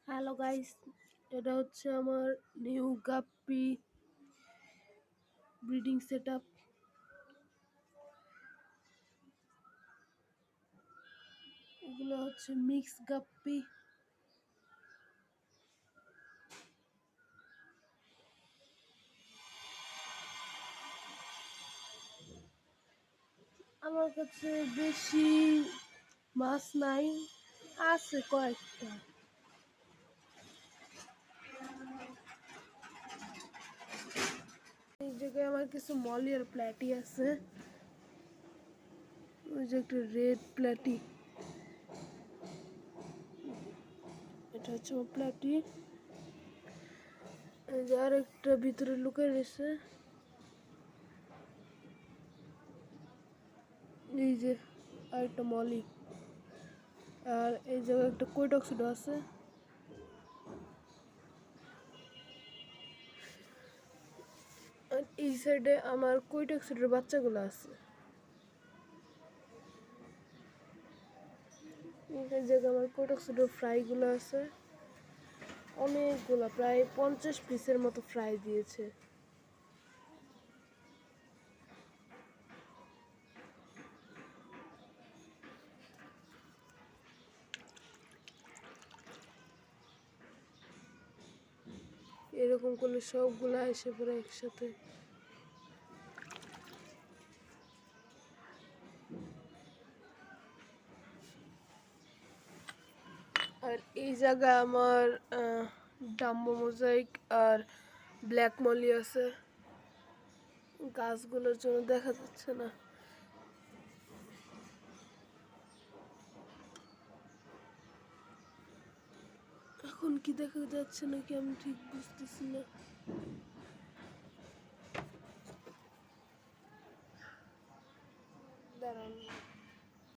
Hello guys, এটা হচ্ছে আমার নিউ গাপ্পি ব্রিডিং সেটআপ। এগুলো হচ্ছে মিক্স গাপ্পি। আমার কাছে বেশি মাছ নাই, আছে কয়েকটা। এই জায়গায় আমার কিছু মলি আর প্ল্যাটি আছে। ওই যে একটা রেড প্ল্যাটি, এটা হচ্ছে আমার প্ল্যাটি। এই যে আর একটা ভিতরে লুকিয়ে রয়েছে, এই যে আর একটা মলি। আর এই জায়গায় একটা কৈটক্সিডো আছে। আর এই সাইডে আমার কৈটক্সিডোর বাচ্চাগুলো আছে। এই জায়গায় আমার কৈটক্সিডোর ফ্রাইগুলো আছে অনেকগুলো, প্রায় 50 পিসের মতো ফ্রাই দিয়েছে। এরকম করলে সবগুলা এসে পড়ে একসাথে। আর এই জায়গায় আমার ডাম্বো মোজাইক আর ব্ল্যাক মলি আছে। গাছগুলোর জন্য দেখা যাচ্ছে না। এখন কি দেখা যাচ্ছে নাকি আমি ঠিক বুঝতেছি না। দাঁড়ান।